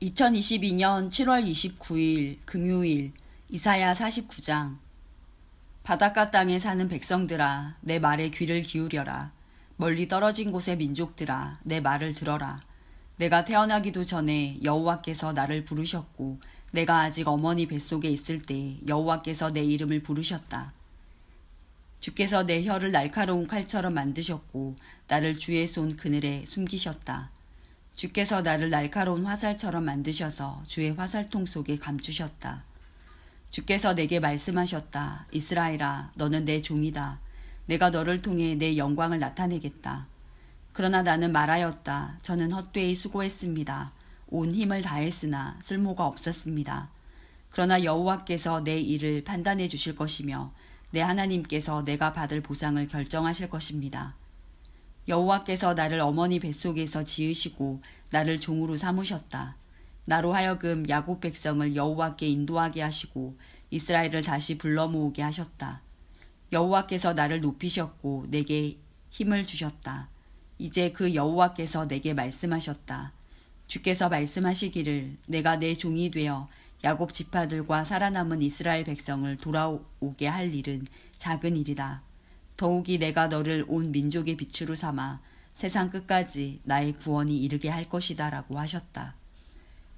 2022년 7월 29일 금요일 이사야 49장. 바닷가 땅에 사는 백성들아, 내 말에 귀를 기울여라. 멀리 떨어진 곳의 민족들아, 내 말을 들어라. 내가 태어나기도 전에 여호와께서 나를 부르셨고, 내가 아직 어머니 뱃속에 있을 때 여호와께서 내 이름을 부르셨다. 주께서 내 혀를 날카로운 칼처럼 만드셨고, 나를 주의 손 그늘에 숨기셨다. 주께서 나를 날카로운 화살처럼 만드셔서 주의 화살통 속에 감추셨다. 주께서 내게 말씀하셨다. 이스라엘아, 너는 내 종이다. 내가 너를 통해 내 영광을 나타내겠다. 그러나 나는 말하였다. 저는 헛되이 수고했습니다. 온 힘을 다했으나 쓸모가 없었습니다. 그러나 여호와께서 내 일을 판단해 주실 것이며 내 하나님께서 내가 받을 보상을 결정하실 것입니다. 여호와께서 나를 어머니 뱃속에서 지으시고 나를 종으로 삼으셨다. 나로 하여금 야곱 백성을 여호와께 인도하게 하시고 이스라엘을 다시 불러 모으게 하셨다. 여호와께서 나를 높이셨고 내게 힘을 주셨다. 이제 그 여호와께서 내게 말씀하셨다. 주께서 말씀하시기를 내가 내 종이 되어 야곱 지파들과 살아남은 이스라엘 백성을 돌아오게 할 일은 작은 일이다. 더욱이 내가 너를 온 민족의 빛으로 삼아 세상 끝까지 나의 구원이 이르게 할 것이다 라고 하셨다.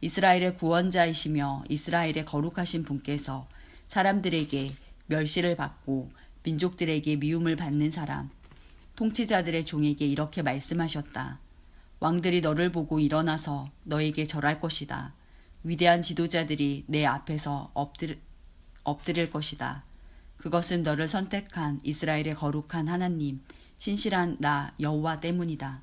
이스라엘의 구원자이시며 이스라엘의 거룩하신 분께서 사람들에게 멸시를 받고 민족들에게 미움을 받는 사람, 통치자들의 종에게 이렇게 말씀하셨다. 왕들이 너를 보고 일어나서 너에게 절할 것이다. 위대한 지도자들이 내 앞에서 엎드릴 것이다. 그것은 너를 선택한 이스라엘의 거룩한 하나님, 신실한 나 여호와 때문이다.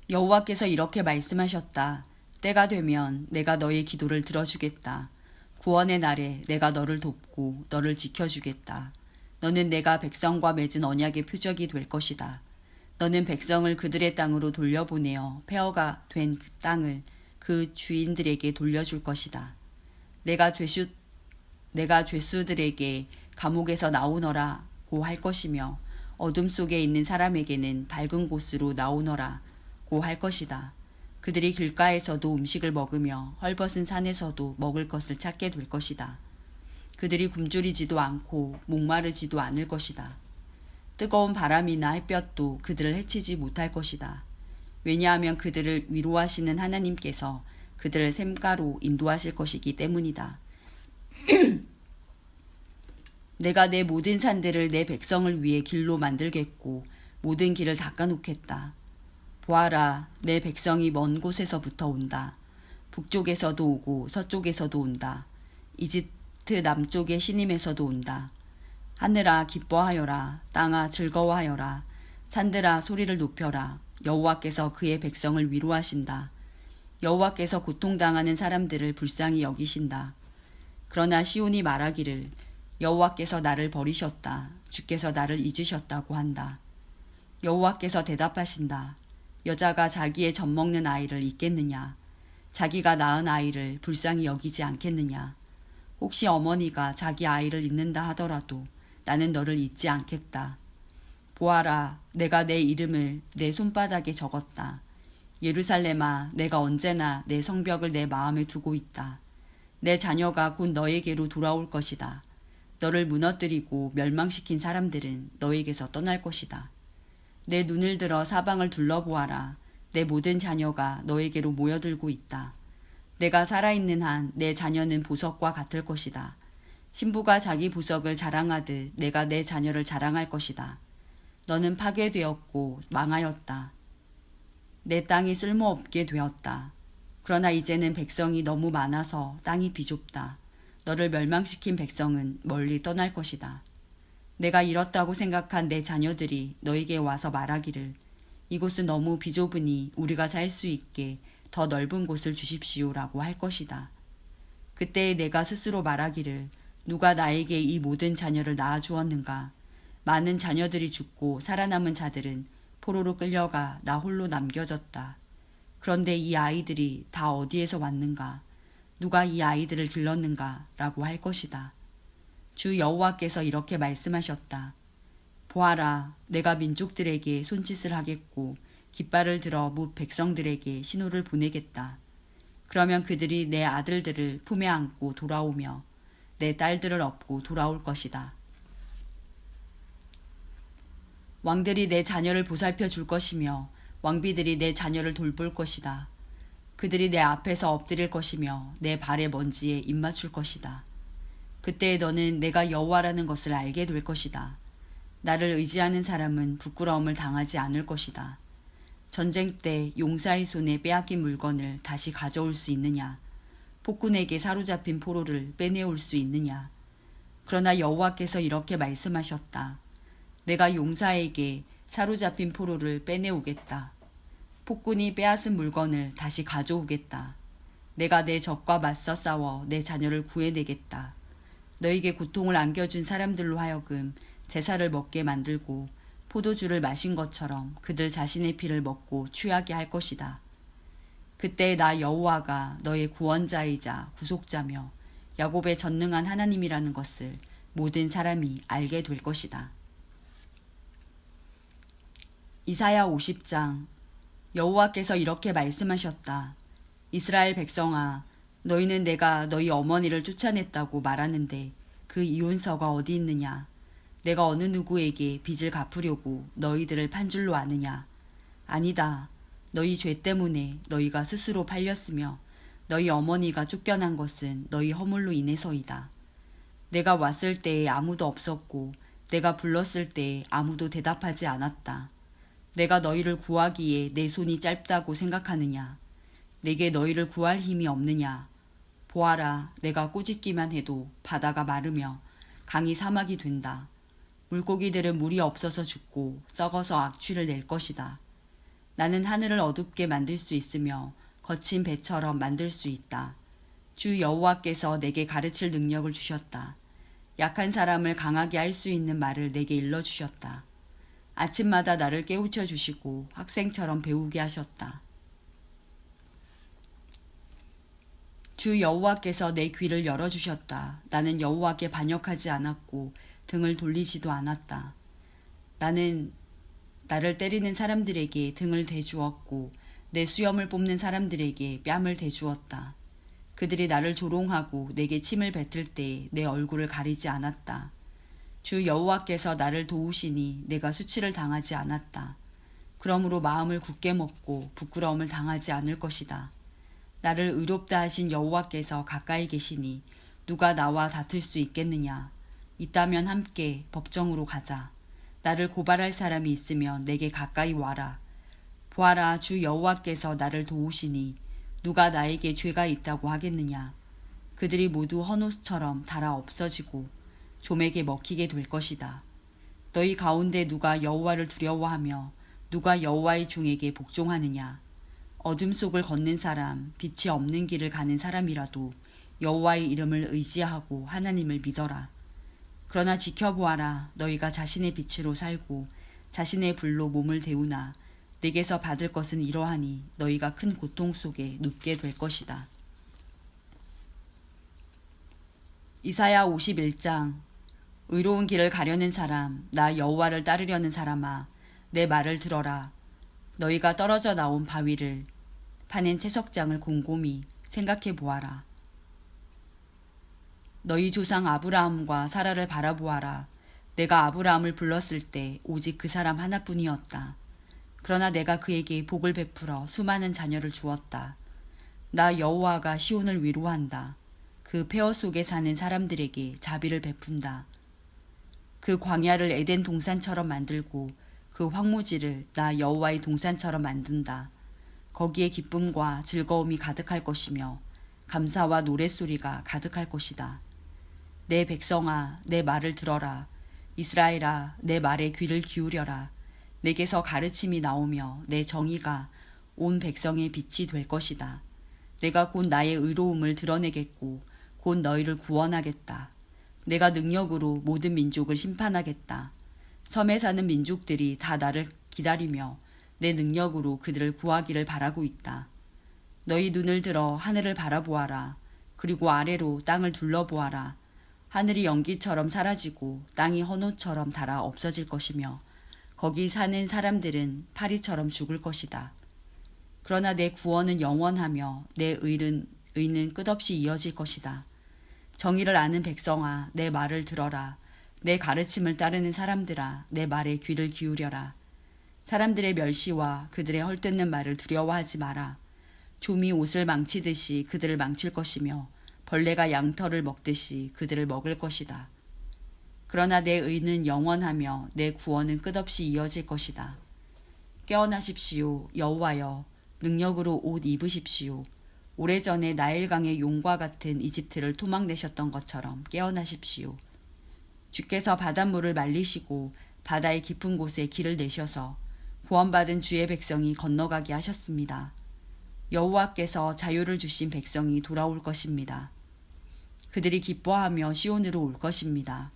여호와께서 이렇게 말씀하셨다. 때가 되면 내가 너의 기도를 들어주겠다. 구원의 날에 내가 너를 돕고 너를 지켜주겠다. 너는 내가 백성과 맺은 언약의 표적이 될 것이다. 너는 백성을 그들의 땅으로 돌려보내어 폐허가 된 그 땅을 그 주인들에게 돌려줄 것이다. 내가 죄수들에게 감옥에서 나오너라고 할 것이며 어둠 속에 있는 사람에게는 밝은 곳으로 나오너라고 할 것이다. 그들이 길가에서도 음식을 먹으며 헐벗은 산에서도 먹을 것을 찾게 될 것이다. 그들이 굶주리지도 않고 목마르지도 않을 것이다. 뜨거운 바람이나 햇볕도 그들을 해치지 못할 것이다. 왜냐하면 그들을 위로하시는 하나님께서 그들을 샘가로 인도하실 것이기 때문이다. 내가 내 모든 산들을 내 백성을 위해 길로 만들겠고 모든 길을 닦아놓겠다. 보아라, 내 백성이 먼 곳에서부터 온다. 북쪽에서도 오고 서쪽에서도 온다. 이집트 남쪽의 시님에서도 온다. 하늘아 기뻐하여라. 땅아 즐거워하여라. 산들아 소리를 높여라. 여호와께서 그의 백성을 위로하신다. 여호와께서 고통당하는 사람들을 불쌍히 여기신다. 그러나 시온이 말하기를 여호와께서 나를 버리셨다. 주께서 나를 잊으셨다고 한다. 여호와께서 대답하신다. 여자가 자기의 젖먹는 아이를 잊겠느냐? 자기가 낳은 아이를 불쌍히 여기지 않겠느냐? 혹시 어머니가 자기 아이를 잊는다 하더라도 나는 너를 잊지 않겠다. 보아라, 내가 내 이름을 내 손바닥에 적었다. 예루살렘아, 내가 언제나 내 성벽을 내 마음에 두고 있다. 내 자녀가 곧 너에게로 돌아올 것이다. 너를 무너뜨리고 멸망시킨 사람들은 너에게서 떠날 것이다. 내 눈을 들어 사방을 둘러보아라. 내 모든 자녀가 너에게로 모여들고 있다. 내가 살아있는 한 내 자녀는 보석과 같을 것이다. 신부가 자기 보석을 자랑하듯 내가 내 자녀를 자랑할 것이다. 너는 파괴되었고 망하였다. 내 땅이 쓸모없게 되었다. 그러나 이제는 백성이 너무 많아서 땅이 비좁다. 너를 멸망시킨 백성은 멀리 떠날 것이다. 내가 잃었다고 생각한 내 자녀들이 너에게 와서 말하기를 이곳은 너무 비좁으니 우리가 살 수 있게 더 넓은 곳을 주십시오라고 할 것이다. 그때 내가 스스로 말하기를 누가 나에게 이 모든 자녀를 낳아주었는가? 많은 자녀들이 죽고 살아남은 자들은 포로로 끌려가 나 홀로 남겨졌다. 그런데 이 아이들이 다 어디에서 왔는가? 누가 이 아이들을 길렀는가? 라고 할 것이다. 주 여호와께서 이렇게 말씀하셨다. 보아라, 내가 민족들에게 손짓을 하겠고 깃발을 들어 뭇 백성들에게 신호를 보내겠다. 그러면 그들이 내 아들들을 품에 안고 돌아오며 내 딸들을 업고 돌아올 것이다. 왕들이 내 자녀를 보살펴 줄 것이며 왕비들이 내 자녀를 돌볼 것이다. 그들이 내 앞에서 엎드릴 것이며 내 발의 먼지에 입맞출 것이다. 그때 너는 내가 여호와라는 것을 알게 될 것이다. 나를 의지하는 사람은 부끄러움을 당하지 않을 것이다. 전쟁 때 용사의 손에 빼앗긴 물건을 다시 가져올 수 있느냐? 폭군에게 사로잡힌 포로를 빼내올 수 있느냐? 그러나 여호와께서 이렇게 말씀하셨다. 내가 용사에게 사로잡힌 포로를 빼내오겠다. 폭군이 빼앗은 물건을 다시 가져오겠다. 내가 내 적과 맞서 싸워 내 자녀를 구해내겠다. 너에게 고통을 안겨준 사람들로 하여금 제사를 먹게 만들고 포도주를 마신 것처럼 그들 자신의 피를 먹고 취하게 할 것이다. 그때 나 여호와가 너의 구원자이자 구속자며 야곱의 전능한 하나님이라는 것을 모든 사람이 알게 될 것이다. 이사야 50장. 여호와께서 이렇게 말씀하셨다. 이스라엘 백성아, 너희는 내가 너희 어머니를 쫓아냈다고 말하는데 그 이혼서가 어디 있느냐? 내가 어느 누구에게 빚을 갚으려고 너희들을 판 줄로 아느냐? 아니다. 너희 죄 때문에 너희가 스스로 팔렸으며 너희 어머니가 쫓겨난 것은 너희 허물로 인해서이다. 내가 왔을 때에 아무도 없었고 내가 불렀을 때에 아무도 대답하지 않았다. 내가 너희를 구하기에 내 손이 짧다고 생각하느냐? 내게 너희를 구할 힘이 없느냐? 보아라, 내가 꾸짖기만 해도 바다가 마르며 강이 사막이 된다. 물고기들은 물이 없어서 죽고 썩어서 악취를 낼 것이다. 나는 하늘을 어둡게 만들 수 있으며 거친 배처럼 만들 수 있다. 주 여호와께서 내게 가르칠 능력을 주셨다. 약한 사람을 강하게 할 수 있는 말을 내게 일러주셨다. 아침마다 나를 깨우쳐 주시고 학생처럼 배우게 하셨다. 주 여호와께서 내 귀를 열어주셨다. 나는 여호와께 반역하지 않았고 등을 돌리지도 않았다. 나는 나를 때리는 사람들에게 등을 대주었고 내 수염을 뽑는 사람들에게 뺨을 대주었다. 그들이 나를 조롱하고 내게 침을 뱉을 때 내 얼굴을 가리지 않았다. 주 여호와께서 나를 도우시니 내가 수치를 당하지 않았다. 그러므로 마음을 굳게 먹고 부끄러움을 당하지 않을 것이다. 나를 의롭다 하신 여호와께서 가까이 계시니 누가 나와 다툴 수 있겠느냐? 있다면 함께 법정으로 가자. 나를 고발할 사람이 있으면 내게 가까이 와라. 보아라, 주 여호와께서 나를 도우시니 누가 나에게 죄가 있다고 하겠느냐? 그들이 모두 헌옷처럼 닳아 없어지고 좀에게 먹히게 될 것이다. 너희 가운데 누가 여호와를 두려워하며 누가 여호와의 종에게 복종하느냐? 어둠 속을 걷는 사람, 빛이 없는 길을 가는 사람이라도 여호와의 이름을 의지하고 하나님을 믿어라. 그러나 지켜보아라. 너희가 자신의 빛으로 살고 자신의 불로 몸을 데우나 내게서 받을 것은 이러하니 너희가 큰 고통 속에 눕게 될 것이다. 이사야 51장. 의로운 길을 가려는 사람, 나 여호와를 따르려는 사람아, 내 말을 들어라. 너희가 떨어져 나온 바위를 파낸 채석장을 곰곰이 생각해 보아라. 너희 조상 아브라함과 사라를 바라보아라. 내가 아브라함을 불렀을 때 오직 그 사람 하나뿐이었다. 그러나 내가 그에게 복을 베풀어 수많은 자녀를 주었다. 나 여호와가 시온을 위로한다. 그 폐허 속에 사는 사람들에게 자비를 베푼다. 그 광야를 에덴 동산처럼 만들고 그 황무지를 나 여호와의 동산처럼 만든다. 거기에 기쁨과 즐거움이 가득할 것이며 감사와 노랫소리가 가득할 것이다. 내 백성아, 내 말을 들어라. 이스라엘아, 내 말에 귀를 기울여라. 내게서 가르침이 나오며 내 정의가 온 백성의 빛이 될 것이다. 내가 곧 나의 의로움을 드러내겠고 곧 너희를 구원하겠다. 내가 능력으로 모든 민족을 심판하겠다. 섬에 사는 민족들이 다 나를 기다리며 내 능력으로 그들을 구하기를 바라고 있다. 너희 눈을 들어 하늘을 바라보아라. 그리고 아래로 땅을 둘러보아라. 하늘이 연기처럼 사라지고 땅이 헌옷처럼 닳아 없어질 것이며 거기 사는 사람들은 파리처럼 죽을 것이다. 그러나 내 구원은 영원하며 내 의는 끝없이 이어질 것이다. 정의를 아는 백성아, 내 말을 들어라. 내 가르침을 따르는 사람들아, 내 말에 귀를 기울여라. 사람들의 멸시와 그들의 헐뜯는 말을 두려워하지 마라. 좀이 옷을 망치듯이 그들을 망칠 것이며 벌레가 양털을 먹듯이 그들을 먹을 것이다. 그러나 내 의는 영원하며 내 구원은 끝없이 이어질 것이다. 깨어나십시오, 여호와여. 능력으로 옷 입으십시오. 오래전에 나일강의 용과 같은 이집트를 토막내셨던 것처럼 깨어나십시오. 주께서 바닷물을 말리시고 바다의 깊은 곳에 길을 내셔서 구원받은 주의 백성이 건너가게 하셨습니다. 여호와께서 자유를 주신 백성이 돌아올 것입니다. 그들이 기뻐하며 시온으로 올 것입니다.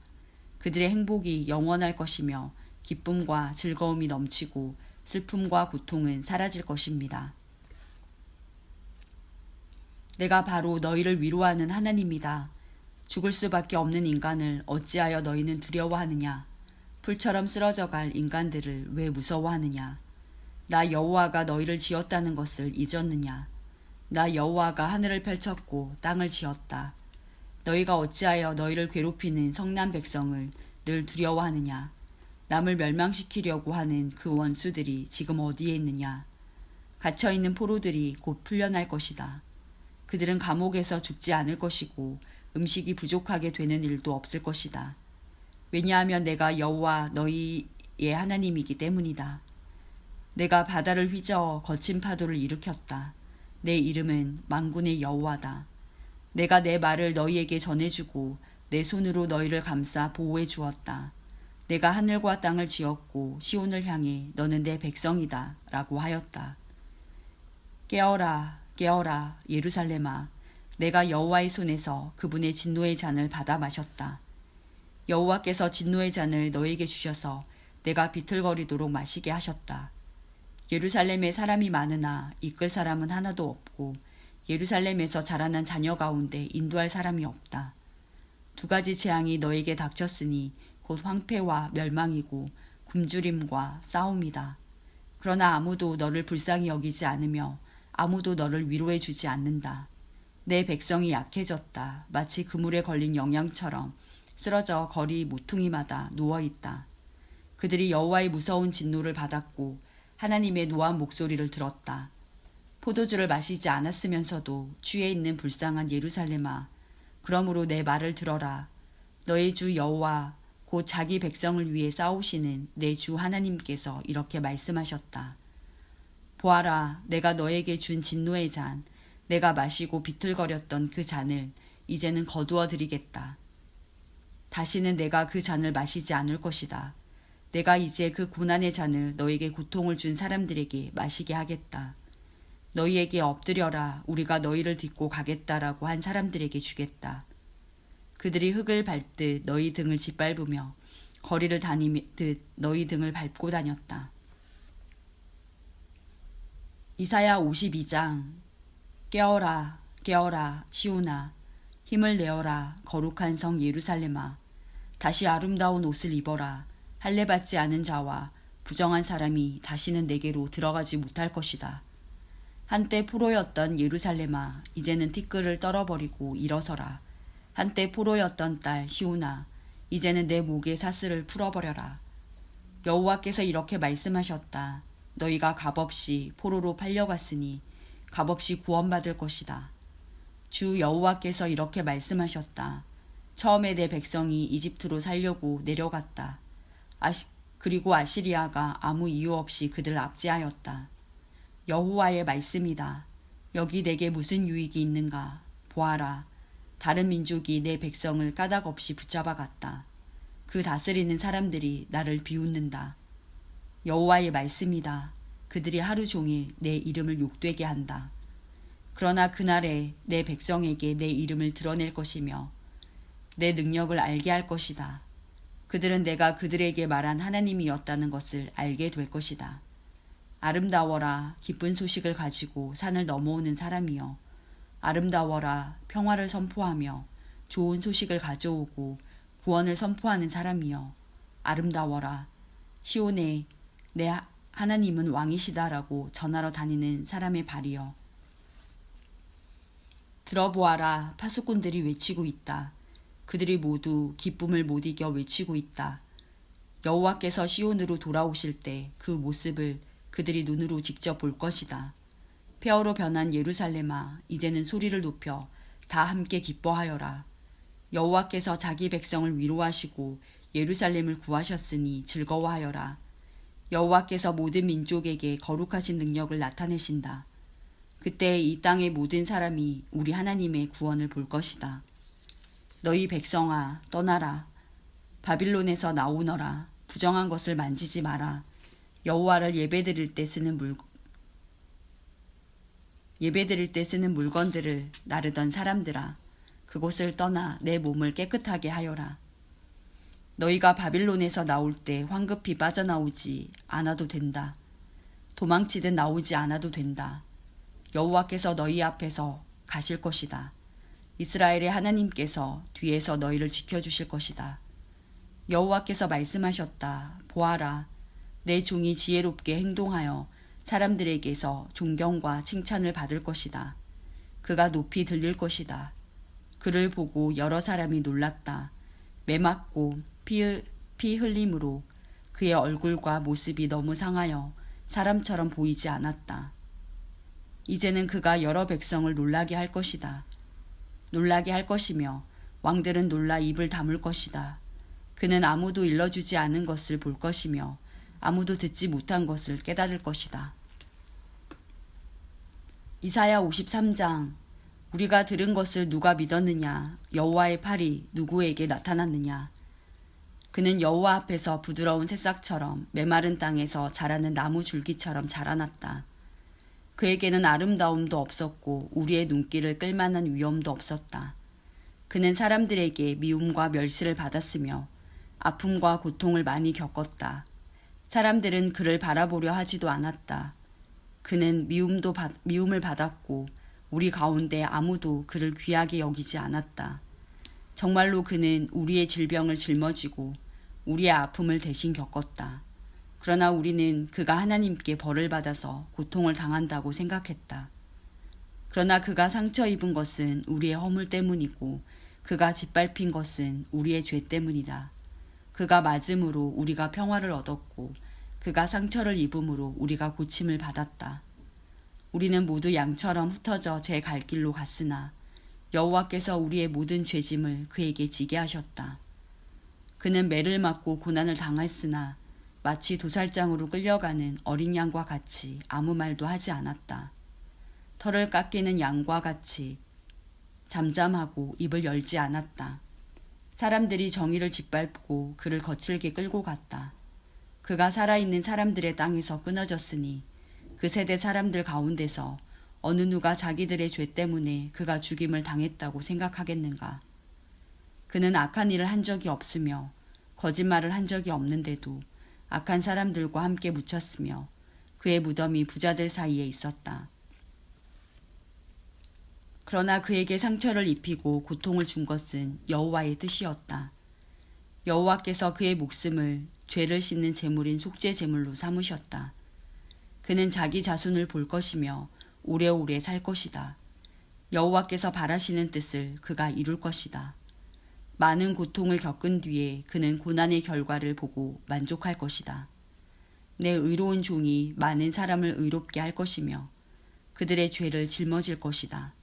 그들의 행복이 영원할 것이며 기쁨과 즐거움이 넘치고 슬픔과 고통은 사라질 것입니다. 내가 바로 너희를 위로하는 하나님이다. 죽을 수밖에 없는 인간을 어찌하여 너희는 두려워하느냐? 풀처럼 쓰러져갈 인간들을 왜 무서워하느냐? 나 여호와가 너희를 지었다는 것을 잊었느냐? 나 여호와가 하늘을 펼쳤고 땅을 지었다. 너희가 어찌하여 너희를 괴롭히는 성난 백성을 늘 두려워하느냐? 남을 멸망시키려고 하는 그 원수들이 지금 어디에 있느냐? 갇혀있는 포로들이 곧 풀려날 것이다. 그들은 감옥에서 죽지 않을 것이고 음식이 부족하게 되는 일도 없을 것이다. 왜냐하면 내가 여호와 너희의 하나님이기 때문이다. 내가 바다를 휘저어 거친 파도를 일으켰다. 내 이름은 만군의 여호와다. 내가 내 말을 너희에게 전해주고 내 손으로 너희를 감싸 보호해 주었다. 내가 하늘과 땅을 지었고 시온을 향해 너는 내 백성이다 라고 하였다. 깨어라, 깨어라, 예루살렘아. 내가 여호와의 손에서 그분의 진노의 잔을 받아 마셨다. 여호와께서 진노의 잔을 너에게 주셔서 내가 비틀거리도록 마시게 하셨다. 예루살렘에 사람이 많으나 이끌 사람은 하나도 없고 예루살렘에서 자라난 자녀 가운데 인도할 사람이 없다. 두 가지 재앙이 너에게 닥쳤으니 곧 황폐와 멸망이고 굶주림과 싸움이다. 그러나 아무도 너를 불쌍히 여기지 않으며 아무도 너를 위로해 주지 않는다. 내 백성이 약해졌다. 마치 그물에 걸린 영양처럼 쓰러져 거리 모퉁이마다 누워있다. 그들이 여호와의 무서운 진노를 받았고 하나님의 노한 목소리를 들었다. 포도주를 마시지 않았으면서도 취해 있는 불쌍한 예루살렘아. 그러므로 내 말을 들어라. 너의 주 여호와 곧 자기 백성을 위해 싸우시는 내 주 하나님께서 이렇게 말씀하셨다. 보아라, 내가 너에게 준 진노의 잔, 내가 마시고 비틀거렸던 그 잔을 이제는 거두어 드리겠다. 다시는 내가 그 잔을 마시지 않을 것이다. 내가 이제 그 고난의 잔을 너에게 고통을 준 사람들에게 마시게 하겠다. 너희에게 엎드려라, 우리가 너희를 딛고 가겠다라고 한 사람들에게 주겠다. 그들이 흙을 밟듯 너희 등을 짓밟으며 거리를 다니듯 너희 등을 밟고 다녔다. 이사야 52장. 깨어라, 깨어라, 시온아. 힘을 내어라, 거룩한 성 예루살렘아. 다시 아름다운 옷을 입어라. 할례받지 않은 자와 부정한 사람이 다시는 내게로 들어가지 못할 것이다. 한때 포로였던 예루살렘아, 이제는 티끌을 떨어버리고 일어서라. 한때 포로였던 딸 시온아, 이제는 내 목의 사슬을 풀어버려라. 여호와께서 이렇게 말씀하셨다. 너희가 값없이 포로로 팔려갔으니 값없이 구원받을 것이다. 주 여호와께서 이렇게 말씀하셨다. 처음에 내 백성이 이집트로 살려고 내려갔다. 그리고 아시리아가 아무 이유 없이 그들을 압제하였다. 여호와의 말씀이다. 여기 내게 무슨 유익이 있는가? 보아라. 다른 민족이 내 백성을 까닭없이 붙잡아갔다. 그 다스리는 사람들이 나를 비웃는다. 여호와의 말씀이다. 그들이 하루 종일 내 이름을 욕되게 한다. 그러나 그날에 내 백성에게 내 이름을 드러낼 것이며 내 능력을 알게 할 것이다. 그들은 내가 그들에게 말한 하나님이었다는 것을 알게 될 것이다. 아름다워라, 기쁜 소식을 가지고 산을 넘어오는 사람이여. 아름다워라, 평화를 선포하며 좋은 소식을 가져오고 구원을 선포하는 사람이여. 아름다워라, 시온에 내 하나님은 왕이시다라고 전하러 다니는 사람의 발이여. 들어보아라. 파수꾼들이 외치고 있다. 그들이 모두 기쁨을 못 이겨 외치고 있다. 여호와께서 시온으로 돌아오실 때 그 모습을 그들이 눈으로 직접 볼 것이다. 폐허로 변한 예루살렘아, 이제는 소리를 높여 다 함께 기뻐하여라. 여호와께서 자기 백성을 위로하시고 예루살렘을 구하셨으니 즐거워하여라. 여호와께서 모든 민족에게 거룩하신 능력을 나타내신다. 그때 이 땅의 모든 사람이 우리 하나님의 구원을 볼 것이다. 너희 백성아, 떠나라. 바빌론에서 나오너라. 부정한 것을 만지지 마라. 여호와를 예배드릴 때 쓰는 물건들을 나르던 사람들아, 그곳을 떠나 내 몸을 깨끗하게 하여라. 너희가 바빌론에서 나올 때 황급히 빠져나오지 않아도 된다. 도망치듯 나오지 않아도 된다. 여호와께서 너희 앞에서 가실 것이다. 이스라엘의 하나님께서 뒤에서 너희를 지켜주실 것이다. 여호와께서 말씀하셨다. 보아라, 내 종이 지혜롭게 행동하여 사람들에게서 존경과 칭찬을 받을 것이다. 그가 높이 들릴 것이다. 그를 보고 여러 사람이 놀랐다. 매맞고 피 흘림으로 그의 얼굴과 모습이 너무 상하여 사람처럼 보이지 않았다. 이제는 그가 여러 백성을 놀라게 할 것이다. 놀라게 할 것이며 왕들은 놀라 입을 다물 것이다. 그는 아무도 일러주지 않은 것을 볼 것이며 아무도 듣지 못한 것을 깨달을 것이다. 이사야 53장. 우리가 들은 것을 누가 믿었느냐? 여호와의 팔이 누구에게 나타났느냐? 그는 여호와 앞에서 부드러운 새싹처럼 메마른 땅에서 자라는 나무 줄기처럼 자라났다. 그에게는 아름다움도 없었고 우리의 눈길을 끌만한 위엄도 없었다. 그는 사람들에게 미움과 멸시를 받았으며 아픔과 고통을 많이 겪었다. 사람들은 그를 바라보려 하지도 않았다. 그는 미움을 받았고 우리 가운데 아무도 그를 귀하게 여기지 않았다. 정말로 그는 우리의 질병을 짊어지고 우리의 아픔을 대신 겪었다. 그러나 우리는 그가 하나님께 벌을 받아서 고통을 당한다고 생각했다. 그러나 그가 상처 입은 것은 우리의 허물 때문이고 그가 짓밟힌 것은 우리의 죄 때문이다. 그가 맞음으로 우리가 평화를 얻었고 그가 상처를 입음으로 우리가 고침을 받았다. 우리는 모두 양처럼 흩어져 제 갈 길로 갔으나 여호와께서 우리의 모든 죄짐을 그에게 지게 하셨다. 그는 매를 맞고 고난을 당했으나 마치 도살장으로 끌려가는 어린 양과 같이 아무 말도 하지 않았다. 털을 깎이는 양과 같이 잠잠하고 입을 열지 않았다. 사람들이 정의를 짓밟고 그를 거칠게 끌고 갔다. 그가 살아있는 사람들의 땅에서 끊어졌으니 그 세대 사람들 가운데서 어느 누가 자기들의 죄 때문에 그가 죽임을 당했다고 생각하겠는가. 그는 악한 일을 한 적이 없으며 거짓말을 한 적이 없는데도 악한 사람들과 함께 묻혔으며 그의 무덤이 부자들 사이에 있었다. 그러나 그에게 상처를 입히고 고통을 준 것은 여호와의 뜻이었다. 여호와께서 그의 목숨을 죄를 씻는 제물인 속죄 제물로 삼으셨다. 그는 자기 자손을 볼 것이며 오래오래 살 것이다. 여호와께서 바라시는 뜻을 그가 이룰 것이다. 많은 고통을 겪은 뒤에 그는 고난의 결과를 보고 만족할 것이다. 내 의로운 종이 많은 사람을 의롭게 할 것이며 그들의 죄를 짊어질 것이다.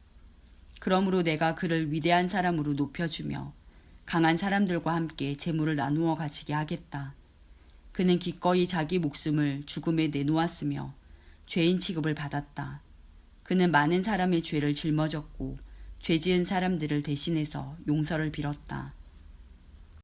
그러므로 내가 그를 위대한 사람으로 높여주며 강한 사람들과 함께 재물을 나누어 가지게 하겠다. 그는 기꺼이 자기 목숨을 죽음에 내놓았으며 죄인 취급을 받았다. 그는 많은 사람의 죄를 짊어졌고 죄 지은 사람들을 대신해서 용서를 빌었다.